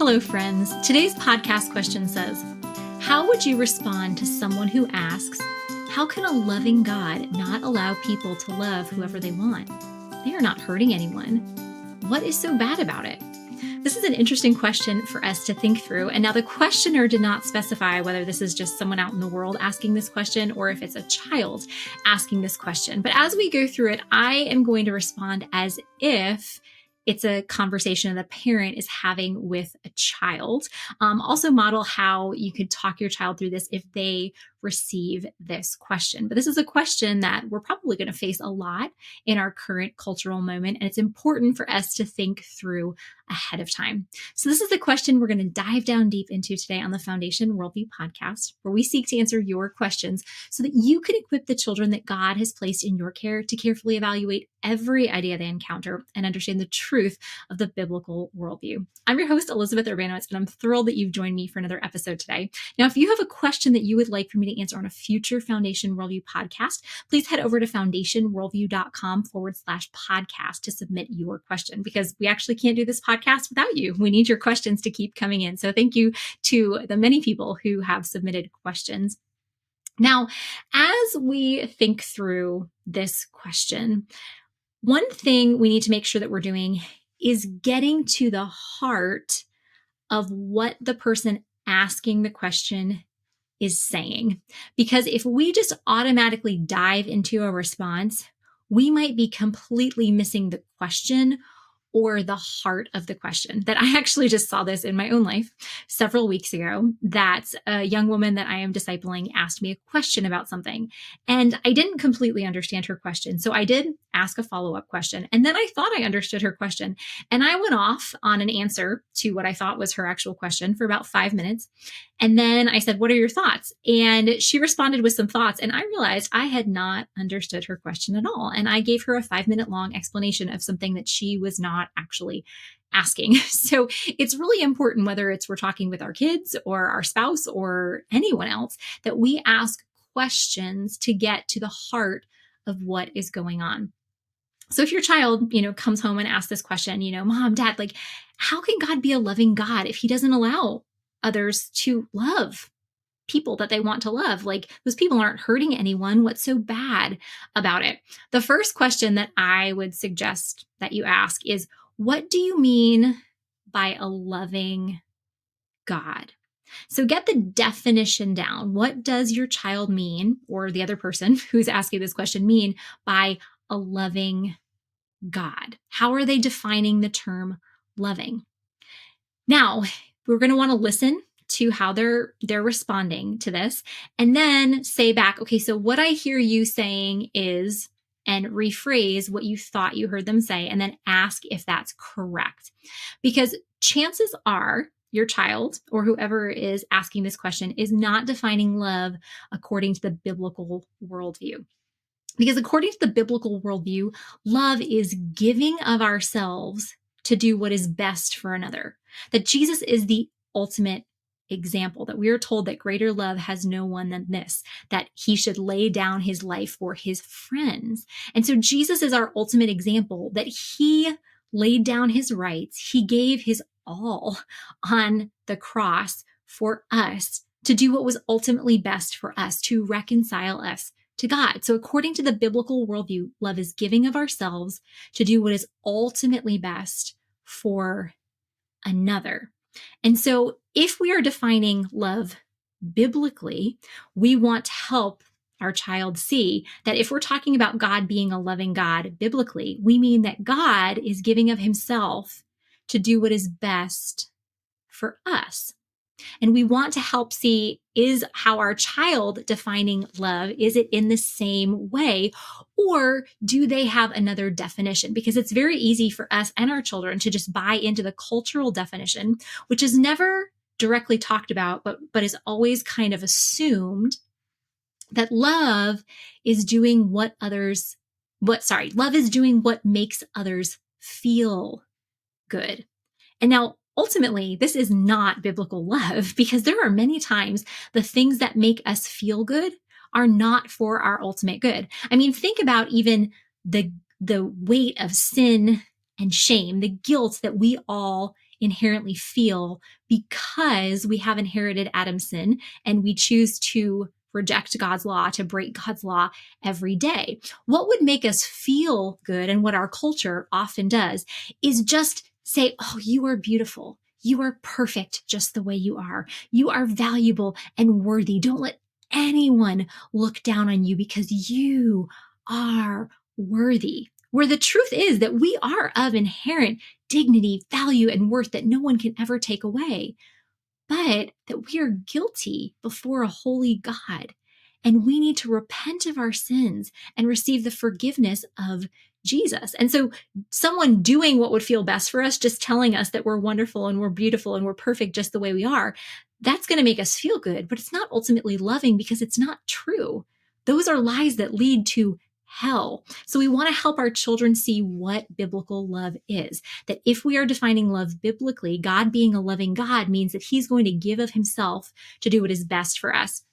Hello, friends. Today's podcast question says, how would you respond to someone who asks, how can a loving God not allow people to love whoever they want? They are not hurting anyone. What is so bad about it? This is an interesting question for us to think through. And now the questioner did not specify whether this is just someone out in the world asking this question or if it's a child asking this question. But as we go through it, I am going to respond as if it's a conversation that a parent is having with a child. Also model how you could talk your child through this if they receive this question. But this is a question that we're probably going to face a lot in our current cultural moment, and it's important for us to think through ahead of time. So this is the question we're going to dive down deep into today on the Foundation Worldview Podcast, where we seek to answer your questions so that you can equip the children that God has placed in your care to carefully evaluate every idea they encounter and understand the truth of the biblical worldview. I'm your host, Elizabeth Urbanowicz, and I'm thrilled that you've joined me for another episode today. Now, if you have a question that you would like for me to answer on a future Foundation Worldview podcast, please head over to foundationworldview.com/podcast to submit your question, because we actually can't do this podcast without you. We need your questions to keep coming in. So thank you to the many people who have submitted questions. Now, as we think through this question, one thing we need to make sure that we're doing is getting to the heart of what the person asking the question is saying. Because if we just automatically dive into a response, we might be completely missing the question or the heart of the question. That I actually just saw this in my own life several weeks ago, that a young woman that I am discipling asked me a question about something. And I didn't completely understand her question. So I did ask a follow-up question. And then I thought I understood her question. And I went off on an answer to what I thought was her actual question for about 5 minutes. And then I said, what are your thoughts? And she responded with some thoughts. And I realized I had not understood her question at all. And I gave her a 5-minute long explanation of something that she was not actually asking. So it's really important, whether it's we're talking with our kids or our spouse or anyone else, that we ask questions to get to the heart of what is going on. So if your child, comes home and asks this question, Mom, Dad, how can God be a loving God if he doesn't allow others to love people that they want to love? Those people aren't hurting anyone. What's so bad about it? The first question that I would suggest that you ask is, what do you mean by a loving God? So get the definition down. What does your child mean, or the other person who's asking this question mean by a loving God? How are they defining the term loving? Now, we're going to want to listen to how they're responding to this, and then say back, okay, so what I hear you saying is, and rephrase what you thought you heard them say, and then ask if that's correct. Because chances are your child or whoever is asking this question is not defining love according to the biblical worldview. Because according to the biblical worldview, love is giving of ourselves to do what is best for another. That Jesus is the ultimate example, that we are told that greater love has no one than this, that he should lay down his life for his friends. And so Jesus is our ultimate example, that he laid down his rights. He gave his all on the cross for us to do what was ultimately best for us, to reconcile us to God. So according to the biblical worldview, love is giving of ourselves to do what is ultimately best for another. And so if we are defining love biblically, we want to help our child see that if we're talking about God being a loving God biblically, we mean that God is giving of himself to do what is best for us. And we want to help see, is how our child defining love, is it in the same way, or do they have another definition? Because it's very easy for us and our children to just buy into the cultural definition, which is never directly talked about, but is always kind of assumed, that love is doing what makes others feel good. And now, ultimately, this is not biblical love, because there are many times the things that make us feel good are not for our ultimate good. I mean, think about even the weight of sin and shame, the guilt that we all inherently feel because we have inherited Adam's sin and we choose to reject God's law, to break God's law every day. What would make us feel good, and what our culture often does, is just say, oh, you are beautiful. You are perfect just the way you are. You are valuable and worthy. Don't let anyone look down on you because you are worthy. Where the truth is that we are of inherent dignity, value, and worth that no one can ever take away, but that we are guilty before a holy God. And we need to repent of our sins and receive the forgiveness of Jesus. And so someone doing what would feel best for us, just telling us that we're wonderful and we're beautiful and we're perfect just the way we are, that's going to make us feel good, but it's not ultimately loving because it's not true. Those are lies that lead to hell. So we want to help our children see what biblical love is. That if we are defining love biblically, God being a loving God means that he's going to give of himself to do what is best for us.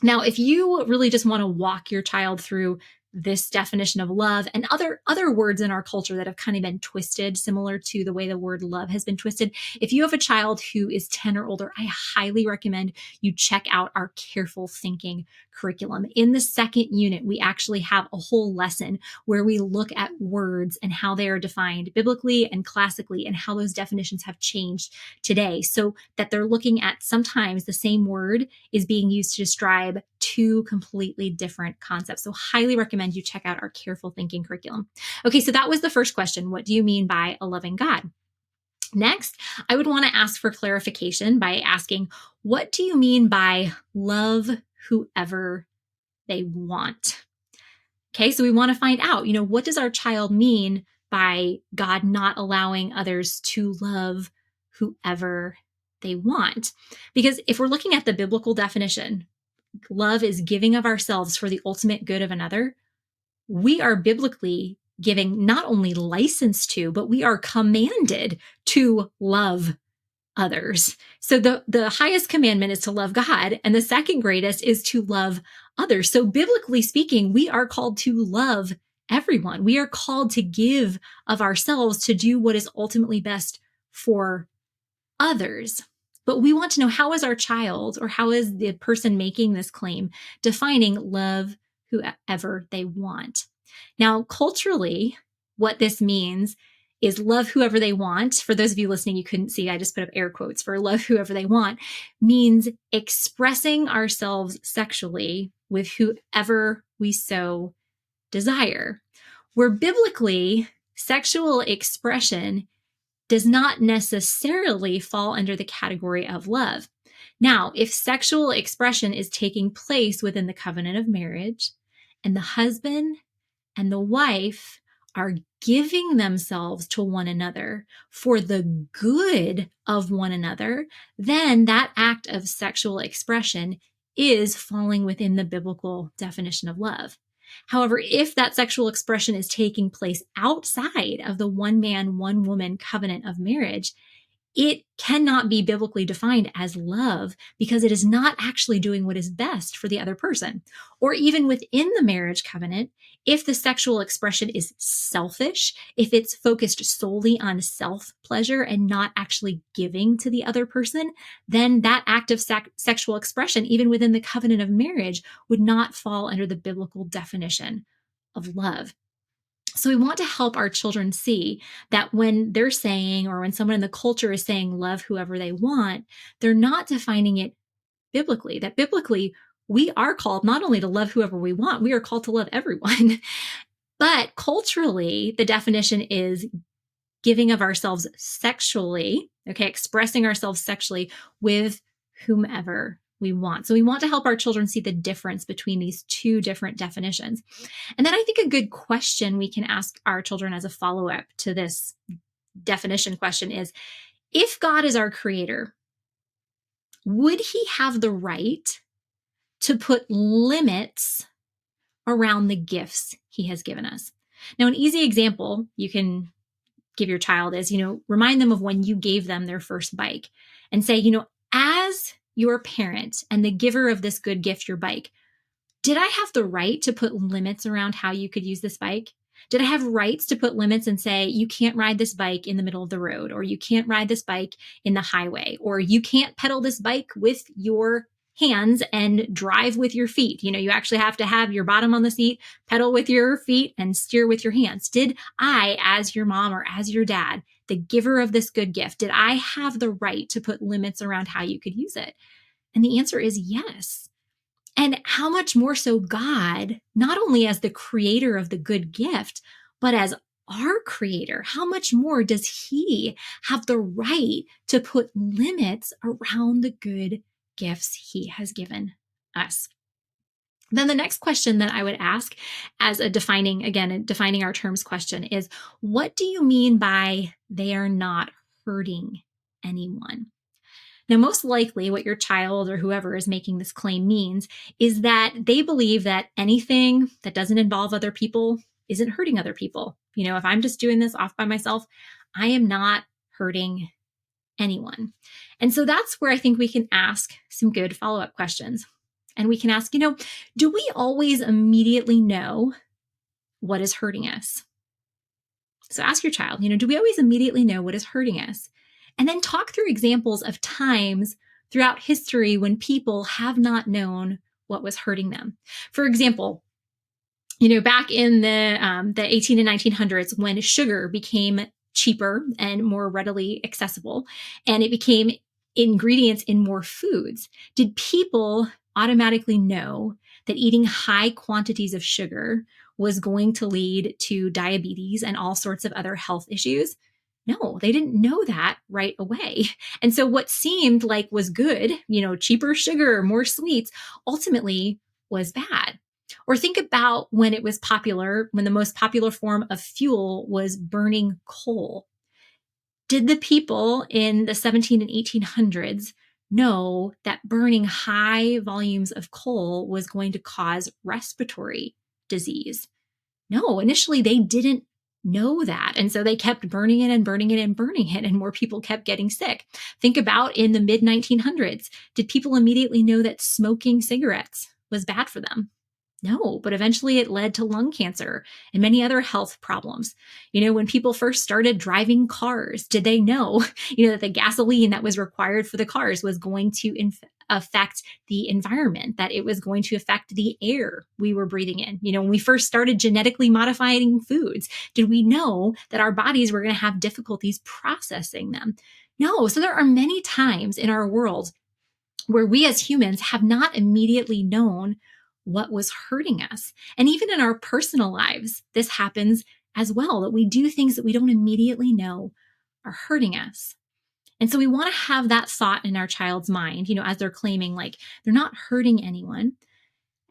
Now, if you really just want to walk your child through this definition of love and other words in our culture that have kind of been twisted, similar to the way the word love has been twisted, if you have a child who is 10 or older, I highly recommend you check out our Careful Thinking curriculum. In the second unit, we actually have a whole lesson where we look at words and how they are defined biblically and classically and how those definitions have changed today, so that they're looking at sometimes the same word is being used to describe two completely different concepts. So highly recommend you check out our Careful Thinking curriculum. Okay, so that was the first question. What do you mean by a loving God? Next, I would want to ask for clarification by asking, what do you mean by love whoever they want? Okay, so we want to find out, what does our child mean by God not allowing others to love whoever they want? Because if we're looking at the biblical definition, love is giving of ourselves for the ultimate good of another. We are biblically giving not only license to, but we are commanded to love others. So the highest commandment is to love God, and the second greatest is to love others. So biblically speaking, we are called to love everyone. We are called to give of ourselves to do what is ultimately best for others. But we want to know, how is our child, or how is the person making this claim defining love whoever they want? Now, culturally, what this means is love whoever they want. For those of you listening, you couldn't see, I just put up air quotes for love whoever they want, means expressing ourselves sexually with whoever we so desire. Where biblically, sexual expression does not necessarily fall under the category of love. Now, if sexual expression is taking place within the covenant of marriage, and the husband and the wife are giving themselves to one another for the good of one another, then that act of sexual expression is falling within the biblical definition of love. However, if that sexual expression is taking place outside of the one man, one woman covenant of marriage, it cannot be biblically defined as love because it is not actually doing what is best for the other person. Or even within the marriage covenant, if the sexual expression is selfish, if it's focused solely on self-pleasure and not actually giving to the other person, then that act of sexual expression, even within the covenant of marriage, would not fall under the biblical definition of love. So we want to help our children see that when they're saying, or when someone in the culture is saying love whoever they want, they're not defining it biblically. That biblically, we are called not only to love whoever we want, we are called to love everyone. But culturally, the definition is giving of ourselves sexually, okay, expressing ourselves sexually with whomever we want. So we want to help our children see the difference between these two different definitions. And then I think a good question we can ask our children as a follow-up to this definition question is, if God is our creator, would he have the right to put limits around the gifts he has given us? Now, an easy example you can give your child is, remind them of when you gave them their first bike and say, as your parent and the giver of this good gift, your bike, did I have the right to put limits around how you could use this bike? Did I have rights to put limits and say, you can't ride this bike in the middle of the road, or you can't ride this bike in the highway, or you can't pedal this bike with your hands and drive with your feet? You actually have to have your bottom on the seat, pedal with your feet, and steer with your hands. Did I, as your mom or as your dad, the giver of this good gift, did I have the right to put limits around how you could use it? And the answer is yes. And how much more so God, not only as the creator of the good gift, but as our creator, how much more does he have the right to put limits around the good gifts he has given us? Then the next question that I would ask as a defining our terms question is, what do you mean by they are not hurting anyone? Now, most likely what your child or whoever is making this claim means is that they believe that anything that doesn't involve other people isn't hurting other people. If I'm just doing this off by myself, I am not hurting anyone. And so that's where I think we can ask some good follow-up questions. And we can ask, do we always immediately know what is hurting us? So ask your child, do we always immediately know what is hurting us? And then talk through examples of times throughout history when people have not known what was hurting them. For example, back in the 18 and 1900s, when sugar became cheaper and more readily accessible, and it became ingredients in more foods, did people automatically know that eating high quantities of sugar was going to lead to diabetes and all sorts of other health issues? No, they didn't know that right away. And so what seemed like was good, cheaper sugar, more sweets, ultimately was bad. Or think about when it was popular, when the most popular form of fuel was burning coal. Did the people in the 17 and 1800s know that burning high volumes of coal was going to cause respiratory disease? No, initially they didn't know that. And so they kept burning it and burning it and burning it, and more people kept getting sick. Think about in the mid 1900s. Did people immediately know that smoking cigarettes was bad for them? No, but eventually it led to lung cancer and many other health problems. When people first started driving cars, did they know, that the gasoline that was required for the cars was going to affect the environment, that it was going to affect the air we were breathing in? When we first started genetically modifying foods, did we know that our bodies were going to have difficulties processing them? No. So there are many times in our world where we as humans have not immediately known what was hurting us. And even in our personal lives, this happens as well, that we do things that we don't immediately know are hurting us. And so we want to have that thought in our child's mind, as they're claiming like they're not hurting anyone.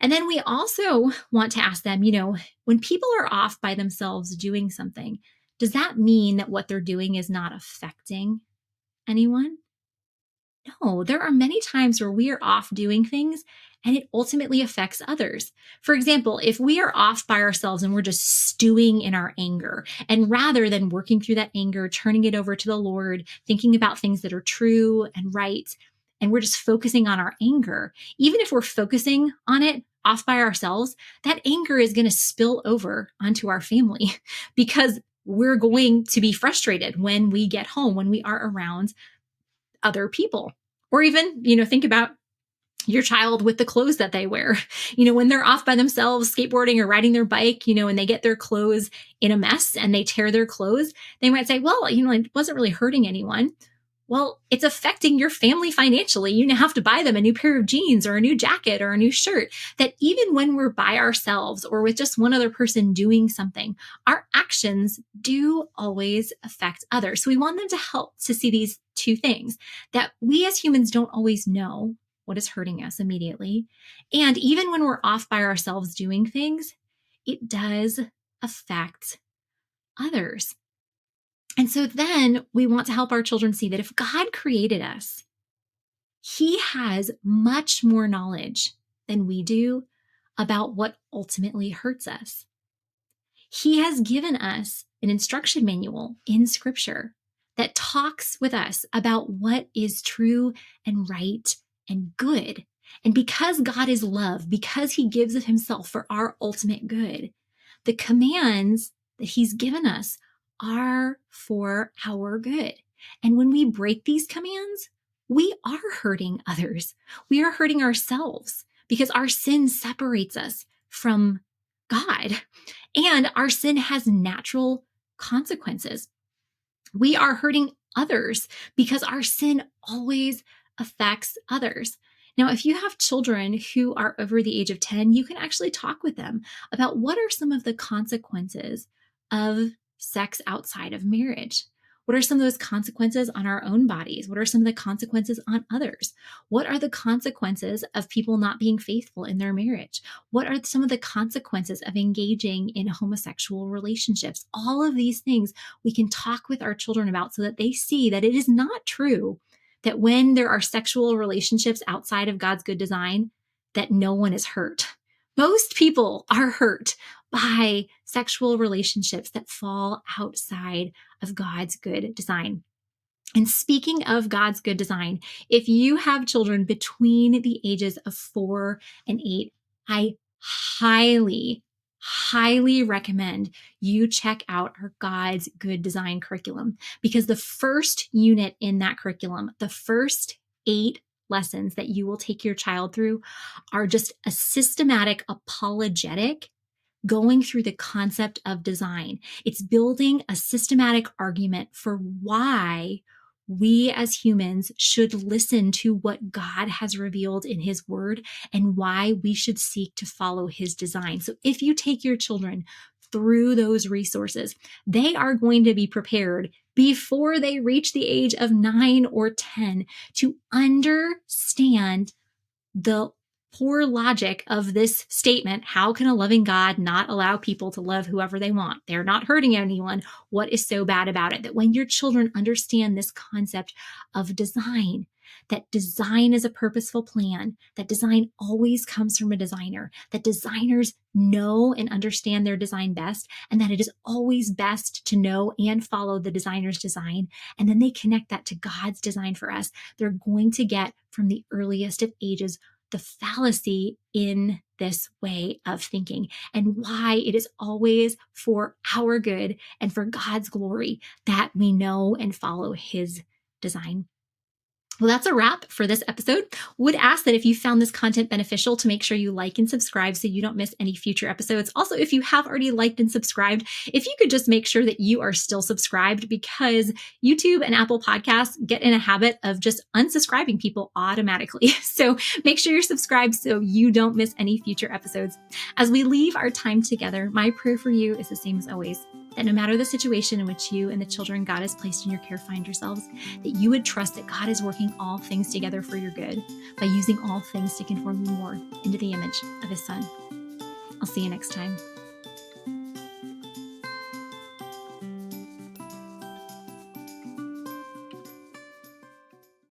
And then we also want to ask them, when people are off by themselves doing something, does that mean that what they're doing is not affecting anyone? No, there are many times where we are off doing things and it ultimately affects others. For example, if we are off by ourselves and we're just stewing in our anger, and rather than working through that anger, turning it over to the Lord, thinking about things that are true and right, and we're just focusing on our anger, even if we're focusing on it off by ourselves, that anger is going to spill over onto our family because we're going to be frustrated when we get home, when we are around other people. Or even, think about your child with the clothes that they wear. When they're off by themselves skateboarding or riding their bike, and they get their clothes in a mess and they tear their clothes, they might say, well, it wasn't really hurting anyone. Well, it's affecting your family financially. You now have to buy them a new pair of jeans or a new jacket or a new shirt. That even when we're by ourselves or with just one other person doing something, our actions do always affect others. So we want them to help to see these two things, that we as humans don't always know what is hurting us immediately. And even when we're off by ourselves doing things, it does affect others. And so then we want to help our children see that if God created us, He has much more knowledge than we do about what ultimately hurts us. He has given us an instruction manual in Scripture that talks with us about what is true and right and good. And because God is love, because He gives of Himself for our ultimate good, the commands that he's given us are for our good. And when we break these commands, we are hurting others. We are hurting ourselves because our sin separates us from God, and our sin has natural consequences. We are hurting others because our sin always affects others. Now, if you have children who are over the age of 10, you can actually talk with them about what are some of the consequences of sex outside of marriage. What are some of those consequences on our own bodies? What are some of the consequences on others? What are the consequences of people not being faithful in their marriage? What are some of the consequences of engaging in homosexual relationships? All of these things we can talk with our children about so that they see that it is not true that when there are sexual relationships outside of God's good design, that no one is hurt. Most people are hurt by sexual relationships that fall outside of God's good design. And speaking of God's good design, if you have children between the ages of 4 and 8, I highly recommend you check out our God's Good Design curriculum, because the first unit in that curriculum, the first 8 lessons that you will take your child through, are just a systematic apologetic going through the concept of design. It's building a systematic argument for why we as humans should listen to what God has revealed in his word and why we should seek to follow his design. So if you take your children through those resources, they are going to be prepared before they reach the age of 9 or 10 to understand the poor logic of this statement. How can a loving God not allow people to love whoever they want? They're not hurting anyone. What is so bad about it? That when your children understand this concept of design, that design is a purposeful plan, that design always comes from a designer, that designers know and understand their design best, and that it is always best to know and follow the designer's design, and then they connect that to God's design for us, they're going to get from the earliest of ages the fallacy in this way of thinking and why it is always for our good and for God's glory that we know and follow his design. Well, that's a wrap for this episode. Would ask that if you found this content beneficial to make sure you like and subscribe so you don't miss any future episodes. Also, if you have already liked and subscribed, if you could just make sure that you are still subscribed, because YouTube and Apple Podcasts get in a habit of just unsubscribing people automatically. So make sure you're subscribed so you don't miss any future episodes. As we leave our time together, my prayer for you is the same as always, that no matter the situation in which you and the children God has placed in your care find yourselves, that you would trust that God is working all things together for your good by using all things to conform you more into the image of his Son. I'll see you next time.